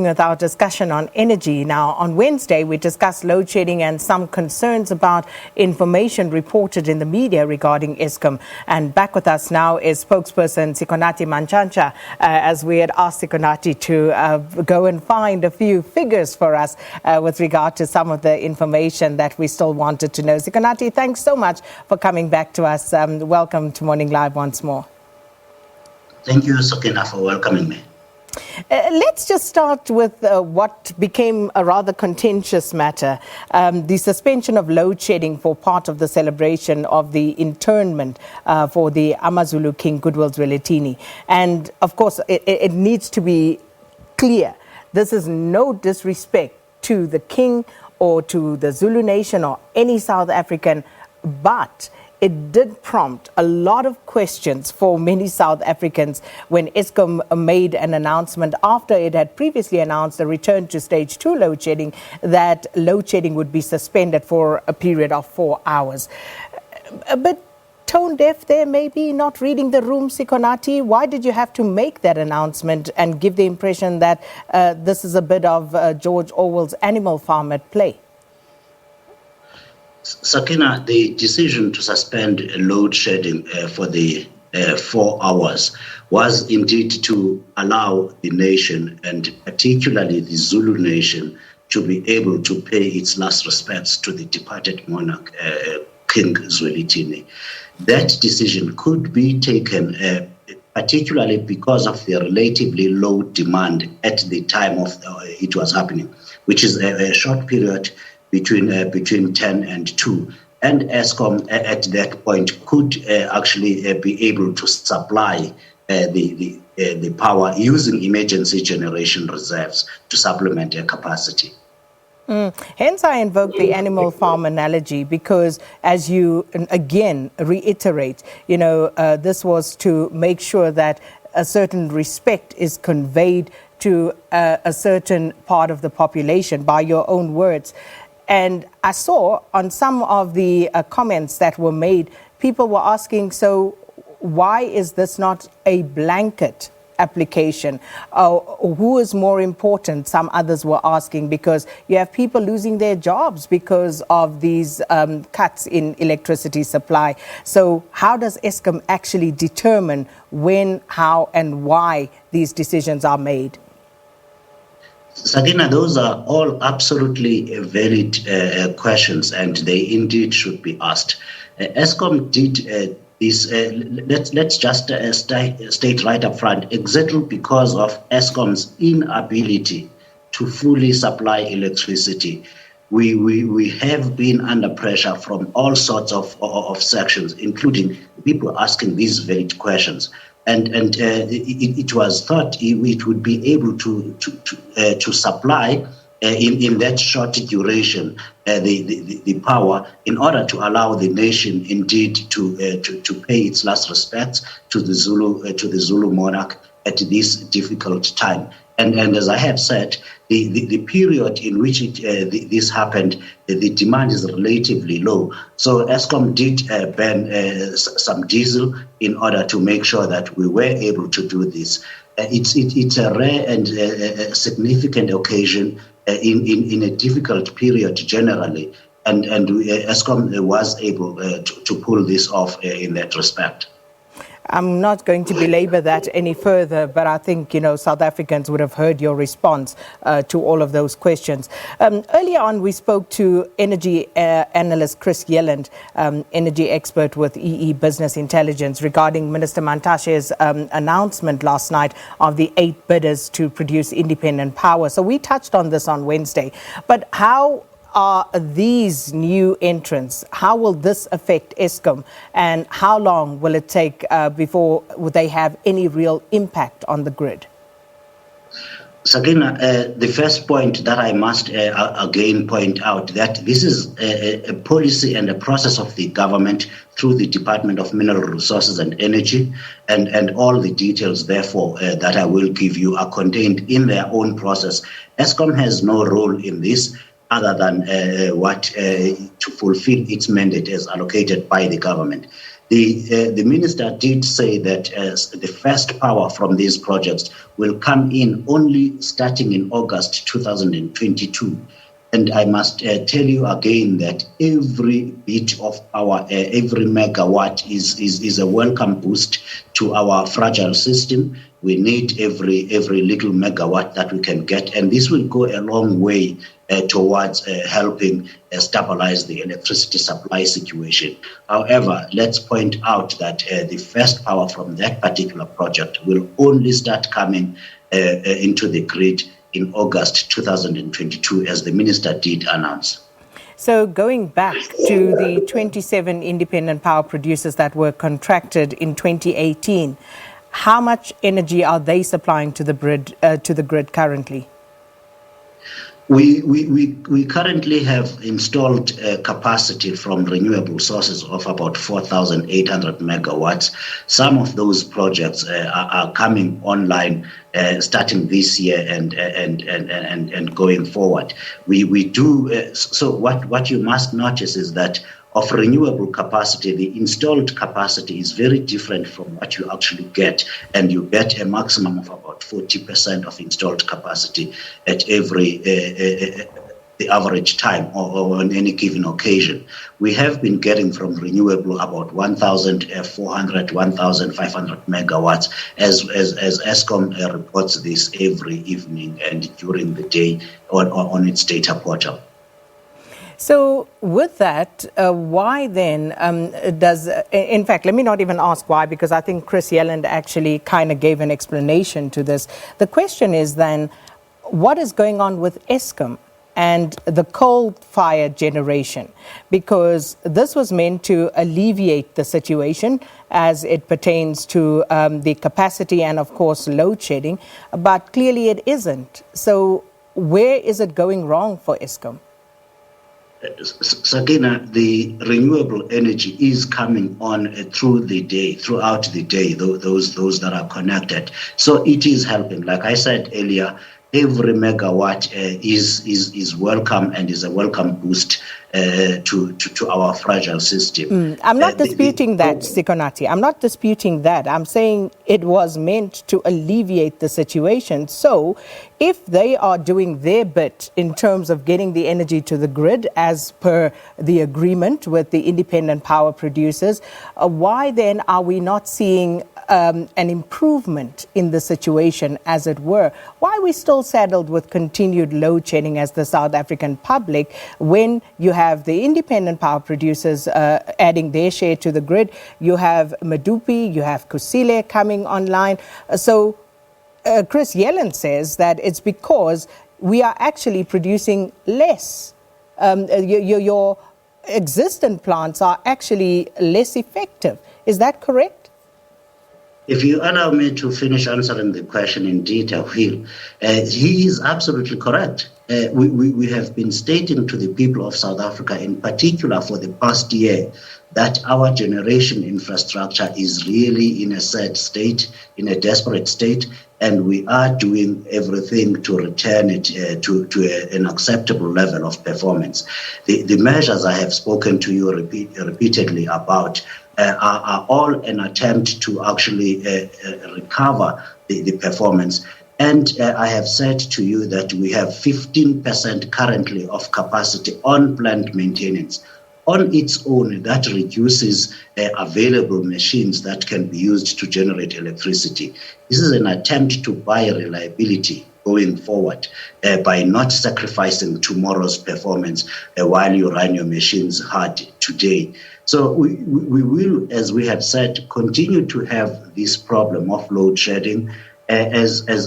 with our discussion on energy. Now, on Wednesday, we discussed load shedding and some concerns about information reported in the media regarding Eskom. And back with us now is spokesperson Sikonathi Mantshantsha, as we had asked Sikonathi to go and find a few figures for us with regard to some of the information that we still wanted to know. Sikonathi, thanks so much for coming back to us. Welcome to Morning Live once more. Thank you, Sakina, for welcoming me. Let's just start with what became a rather contentious matter, the suspension of load shedding for part of the celebration of the internment for the Amazulu King Goodwill Zwelithini. And of course, it needs to be clear, this is no disrespect to the king or to the Zulu nation or any South African, but it did prompt a lot of questions for many South Africans when Eskom made an announcement after it had previously announced a return to stage 2 load shedding, that load shedding would be suspended for a period of 4 hours. But tone deaf there, maybe not reading the room, Sikonathi. Why did you have to make that announcement and give the impression that this is a bit of George Orwell's Animal Farm at play? Sakina, the decision to suspend load shedding for the 4 hours was indeed to allow the nation, and particularly the Zulu nation, to be able to pay its last respects to the departed monarch, King Zwelithini. That decision could be taken particularly because of the relatively low demand at the time of it was happening, which is a short period between 10 and 2. And Eskom at that point could actually be able to supply the power using emergency generation reserves to supplement their capacity. Hence, I invoke the animal farm analogy because, as you again reiterate, this was to make sure that a certain respect is conveyed to a certain part of the population, by your own words. And I saw on some of the comments that were made, people were asking, so why is this not a blanket application? Who is more important? Some others were asking, because you have people losing their jobs because of these cuts in electricity supply. So how does Eskom actually determine when, how and why these decisions are made? Sakina, those are all absolutely valid questions, and they indeed should be asked. Eskom did this, let's just state right up front, exactly because of Eskom's inability to fully supply electricity. We have been under pressure from all sorts of sections, including people asking these valid questions. And it was thought it would be able to supply in that short duration the power in order to allow the nation indeed to pay its last respects to the Zulu monarch at this difficult time. And as I have said, the period in which this happened, the demand is relatively low. So Eskom did burn some diesel in order to make sure that we were able to do this. It's a rare and significant occasion in a difficult period generally, and Eskom was able to pull this off in that respect. I'm not going to belabor that any further, but I think, South Africans would have heard your response to all of those questions. Earlier on, we spoke to energy analyst Chris Yelland, energy expert with EE Business Intelligence, regarding Minister Mantashe's announcement last night of the 8 bidders to produce independent power. So we touched on this on Wednesday. But how are these new entrants? How will this affect Eskom, and how long will it take before they have any real impact on the grid? Sakina, the first point that I must again point out, that this is a policy and a process of the government through the Department of Mineral Resources and Energy, and all the details, therefore, that I will give you are contained in their own process. Eskom has no role in this, other than to fulfill its mandate as allocated by the government. The minister did say that the first power from these projects will come in only starting in August 2022. And I must tell you again that every bit of power, every megawatt is a welcome boost to our fragile system. We need every little megawatt that we can get, and this will go a long way towards helping stabilize the electricity supply situation. However, let's point out that the first power from that particular project will only start coming into the grid in August 2022, as the minister did announce. So going back to the 27 independent power producers that were contracted in 2018, how much energy are they supplying to the grid currently? We currently have installed capacity from renewable sources of about 4,800 megawatts. Some of those projects are coming online starting this year and going forward. We do so. What you must notice is that of renewable capacity, the installed capacity is very different from what you actually get, and you get a maximum of about 40% of installed capacity at every the average time or on any given occasion. We have been getting from renewable about 1,400, 1,500 megawatts as Eskom reports this every evening and during the day on its data portal. So with that, why then in fact, let me not even ask why, because I think Chris Yelland actually kind of gave an explanation to this. The question is then, what is going on with Eskom and the coal-fired generation? Because this was meant to alleviate the situation as it pertains to the capacity and, of course, load shedding, but clearly it isn't. So where is it going wrong for Eskom? Sakina, the renewable energy is coming on throughout the day, those that are connected. So it is helping. Like I said earlier, every megawatt is welcome and is a welcome boost to our fragile system. I'm not disputing that, Sikonathi. I'm not disputing that. I'm saying it was meant to alleviate the situation. So if they are doing their bit in terms of getting the energy to the grid as per the agreement with the independent power producers, why then are we not seeing an improvement in the situation, as it were? Why are we still saddled with continued load shedding as the South African public when you have the independent power producers adding their share to the grid? You have Medupi, you have Kusile coming online. So Chris Yelland says that it's because we are actually producing less. Your existing plants are actually less effective. Is that correct? If you allow me to finish answering the question in detail, Phil, he is absolutely correct. We have been stating to the people of South Africa, in particular for the past year, that our generation infrastructure is really in a sad state, in a desperate state, and we are doing everything to return it to an acceptable level of performance. The measures I have spoken to you repeatedly about are all an attempt to actually recover the performance. And I have said to you that we have 15% currently of capacity on plant maintenance. On its own, that reduces available machines that can be used to generate electricity. This is an attempt to buy reliability going forward by not sacrificing tomorrow's performance while you run your machines hard today. So we will, as we have said, continue to have this problem of load shedding as the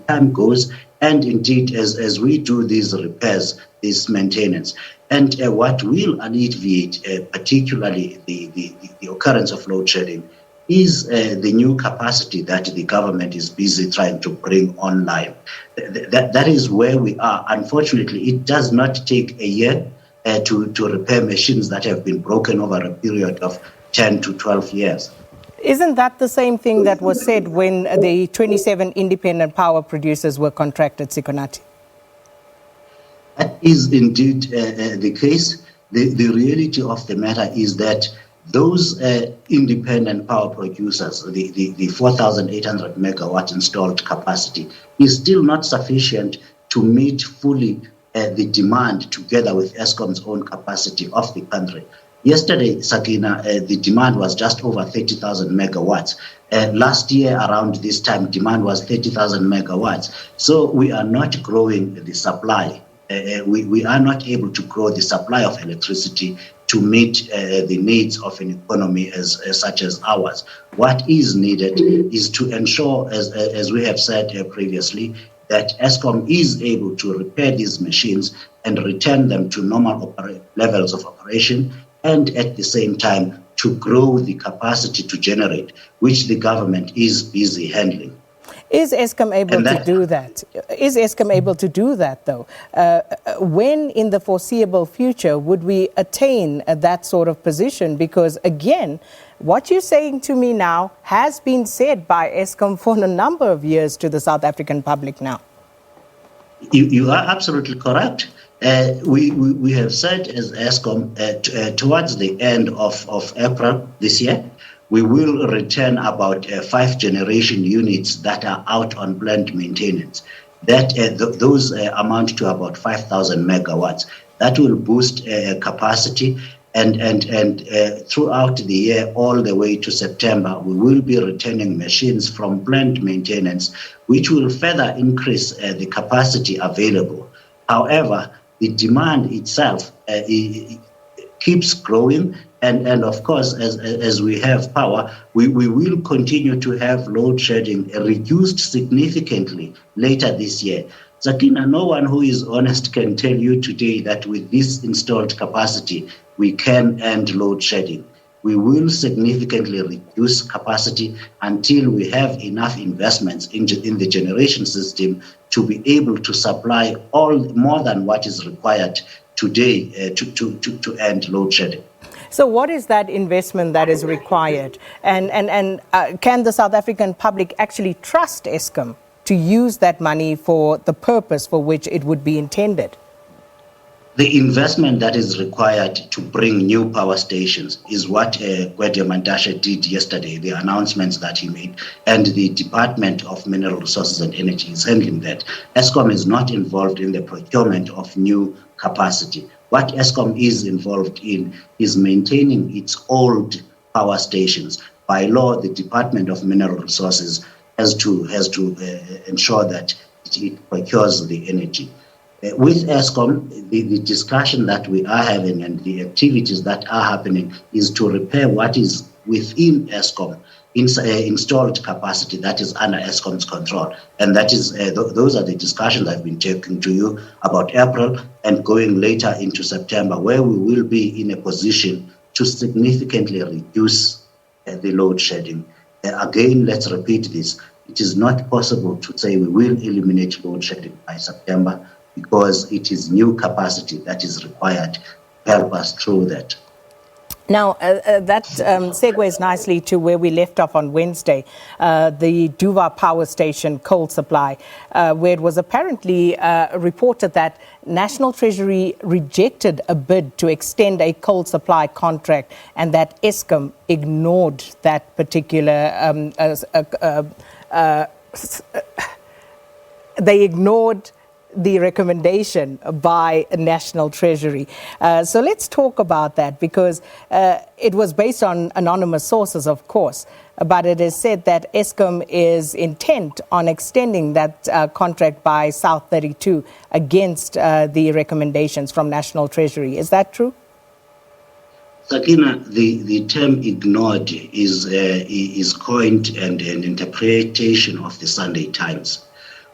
time goes, and indeed as we do these repairs, this maintenance. And what will alleviate particularly the occurrence of load shedding is the new capacity that the government is busy trying to bring online. That is where we are. Unfortunately, it does not take a year to repair machines that have been broken over a period of 10 to 12 years. Isn't that the same thing that was said when the 27 independent power producers were contracted, Sikonathi? That is indeed the case. The reality of the matter is that those independent power producers, the 4,800 megawatt installed capacity, is still not sufficient to meet fully the demand together with Eskom's own capacity of the country. Yesterday, Sakina, the demand was just over 30,000 megawatts. Last year, around this time, demand was 30,000 megawatts. So we are not growing the supply. We are not able to grow the supply of electricity to meet the needs of an economy such as ours. What is needed is to ensure, as we have said previously, that Eskom is able to repair these machines and return them to normal levels of operation, and at the same time to grow the capacity to generate, which the government is busy handling. Is Eskom able to do that? Is Eskom able to do that, though? When in the foreseeable future would we attain that sort of position? Because, again, what you're saying to me now has been said by Eskom for a number of years to the South African public now. You are absolutely correct. We have said as Eskom towards the end of April this year, we will return about 5 generation units that are out on planned maintenance. Those amount to about 5,000 megawatts. That will boost capacity, and throughout the year, all the way to September, we will be returning machines from planned maintenance, which will further increase the capacity available. However, the demand itself keeps growing, and of course, as we have power, we will continue to have load shedding reduced significantly later this year. Sakina, no one who is honest can tell you today that with this installed capacity, we can end load shedding. We will significantly reduce capacity until we have enough investments in the generation system to be able to supply more than what is required today to end load shedding. So what is that investment that is required? And can the South African public actually trust Eskom to use that money for the purpose for which it would be intended? The investment that is required to bring new power stations is what Sikonathi Mantshantsha did yesterday, the announcements that he made, and the Department of Mineral Resources and Energy is handling that. Eskom is not involved in the procurement of new capacity. What Eskom is involved in is maintaining its old power stations. By law, the Department of Mineral Resources has to ensure that it procures the energy. With Eskom, the discussion that we are having and the activities that are happening is to repair what is within Eskom, installed capacity that is under Eskom's control. And that is those are the discussions I've been taking to you about April and going later into September, where we will be in a position to significantly reduce the load shedding. Again, let's repeat this. It is not possible to say we will eliminate load shedding by September, because it is new capacity that is required to help us through that. Now, that segues nicely to where we left off on Wednesday, the Duva Power Station coal supply, where it was apparently reported that National Treasury rejected a bid to extend a coal supply contract and that Eskom ignored that particular they ignored the recommendation by National Treasury. So let's talk about that, because it was based on anonymous sources, of course, but it is said that Eskom is intent on extending that contract by South 32 against the recommendations from National Treasury. Is that true? Sakina, the term ignored is coined and an interpretation of the Sunday Times.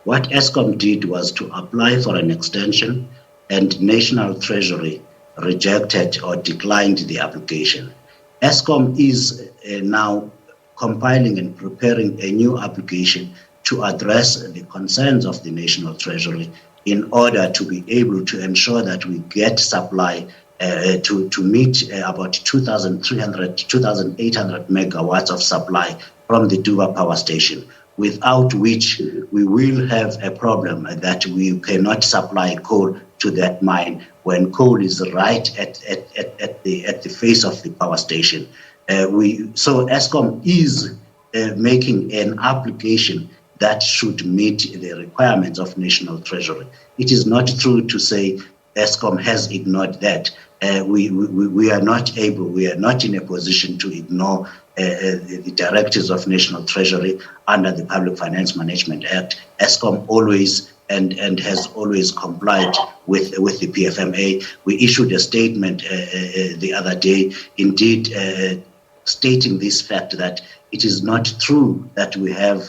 What Eskom did was to apply for an extension, and National Treasury rejected or declined the application. Eskom is now compiling and preparing a new application to address the concerns of the National Treasury in order to be able to ensure that we get supply to meet about 2,300, 2,800 megawatts of supply from the Duva Power Station, without which we will have a problem that we cannot supply coal to that mine when coal is right at the face of the power station. So Eskom is making an application that should meet the requirements of National Treasury. It is not true to say Eskom has ignored that. We are not in a position to ignore the directives of National Treasury under the Public Finance Management Act. Eskom always and has always complied with the PFMA. We issued a statement the other day, indeed stating this fact that it is not true that we have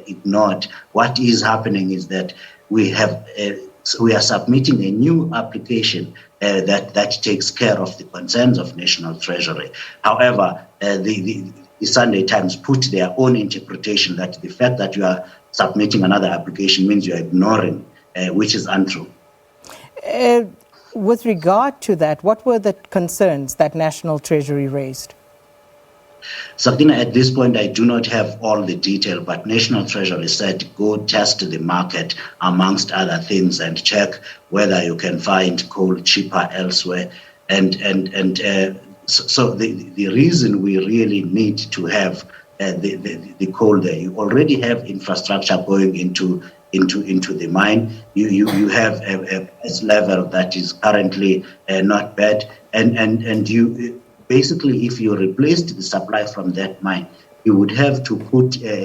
ignored. What is happening is that we are submitting a new application that takes care of the concerns of National Treasury. However, the Sunday Times put their own interpretation that the fact that you are submitting another application means you are ignoring, which is untrue. With regard to that, what were the concerns that National Treasury raised? Sakina, at this point, I do not have all the detail, but National Treasury said go test the market, amongst other things, and check whether you can find coal cheaper elsewhere. So the reason we really need to have the coal there, you already have infrastructure going into the mine. You have a price level that is currently not bad, and you. Basically, if you replaced the supply from that mine, you would have to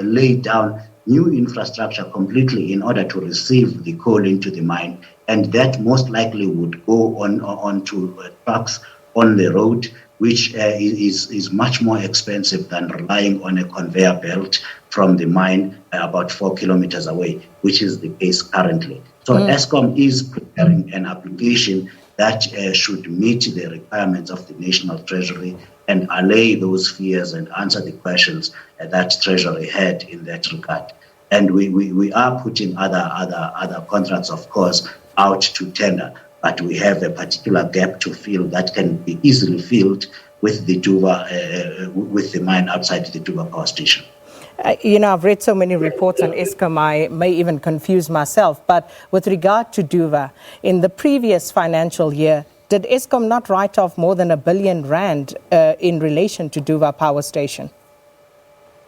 lay down new infrastructure completely in order to receive the coal into the mine, and that most likely would go onto trucks on the road, which is much more expensive than relying on a conveyor belt from the mine about 4 kilometers away, which is the case currently. So Eskom is preparing an application that should meet the requirements of the National Treasury and allay those fears and answer the questions that Treasury had in that regard. And we are putting other contracts, of course, out to tender, but we have a particular gap to fill that can be easily filled with the with the mine outside the Duba power station. I've read so many reports on Eskom, I may even confuse myself. But with regard to Duva, in the previous financial year, did Eskom not write off more than R1 billion in relation to Duva power station?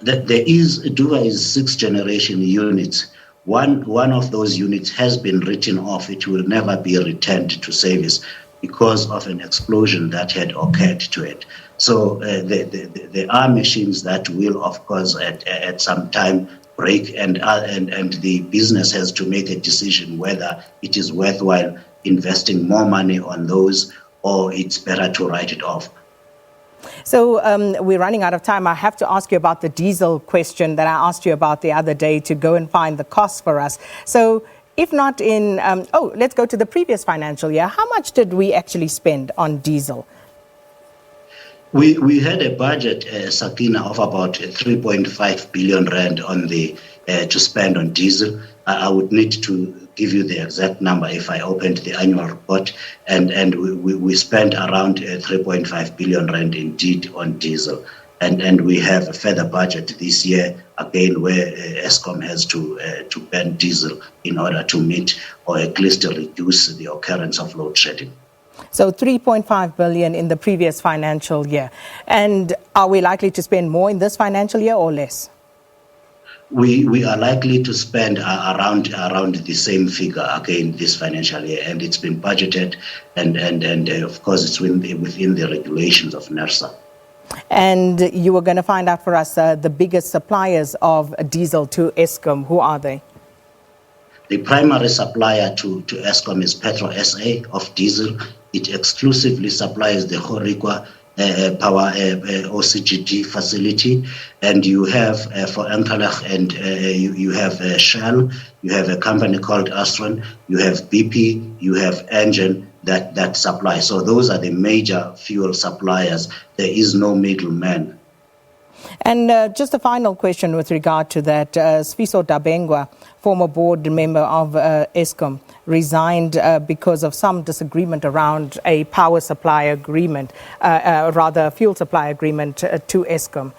Duva is 6th generation units. One of those units has been written off. It will never be returned to service because of an explosion that had occurred to it. So there are machines that will, of course, at some time break, and the business has to make a decision whether it is worthwhile investing more money on those or it's better to write it off. So we're running out of time. I have to ask you about the diesel question that I asked you about the other day to go and find the cost for us. So if not in, let's go to the previous financial year. How much did we actually spend on diesel? We had a budget, Sakina, of about 3.5 billion rand on to spend on diesel. I would need to give you the exact number if I opened the annual report, and we spent around 3.5 billion rand indeed on diesel, and we have a further budget this year again where Eskom has to ban diesel in order to meet or at least reduce the occurrence of load shedding. So 3.5 billion in the previous financial year. And are we likely to spend more in this financial year or less? We are likely to spend around the same figure again this financial year, and it's been budgeted, and of course it's within the regulations of NERSA. And you were going to find out for us the biggest suppliers of diesel to Eskom. Who are they? The primary supplier to Eskom is Petro SA of diesel. It exclusively supplies the Horikwa power OCGT facility, and you have for Enkalach, and you have Shell, you have a company called Astron, you have BP, you have Engen that supply. So those are the major fuel suppliers. There is no middleman. And just a final question with regard to that. Sfiso Dabengwa, former board member of Eskom, resigned because of some disagreement around a power supply agreement, rather a fuel supply agreement to Eskom.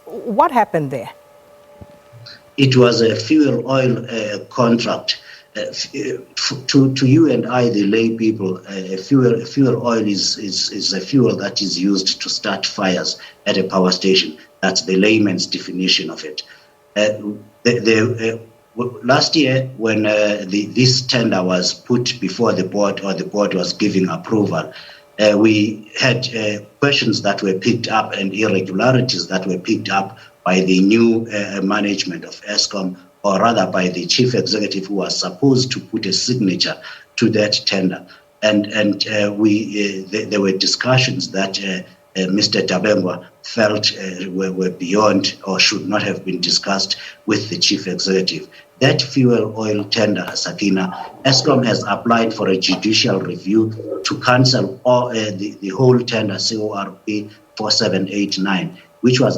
What happened there? It was a fuel oil contract To you and I, the lay people, fuel oil is a fuel that is used to start fires at a power station. That's the layman's definition of it. Last year, when this tender was put before the board, or the board was giving approval, we had questions that were picked up and irregularities that were picked up by the new management of Eskom, or rather by the chief executive, who was supposed to put a signature to that tender. And there were discussions that Mr. Tabengwa felt were beyond or should not have been discussed with the chief executive. That fuel oil tender, Sakina, Eskom has applied for a judicial review to cancel all, the whole tender, CORP 4789, which was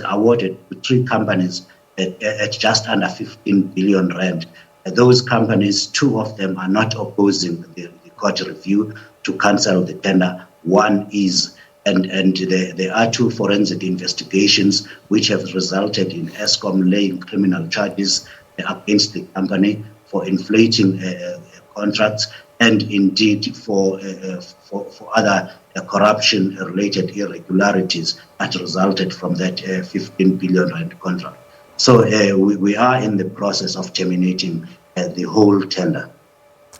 awarded to 3 companies at just under 15 billion rand. Those companies, 2 of them are not opposing the court review to cancel the tender. One is, and there are 2 forensic investigations which have resulted in Eskom laying criminal charges against the company for inflating contracts, and indeed for other corruption-related irregularities that resulted from that 15 billion rand contract. So we are in the process of terminating the whole tender.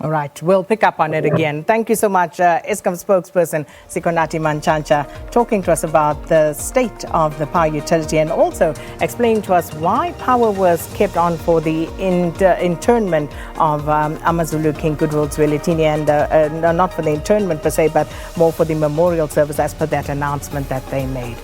All right, we'll pick up on it again. Thank you so much, Eskom spokesperson Sikonathi Mantshantsha, talking to us about the state of the power utility and also explaining to us why power was kept on for the internment of Amazulu King Goodwill Zwelithini, and not for the internment per se, but more for the memorial service as per that announcement that they made.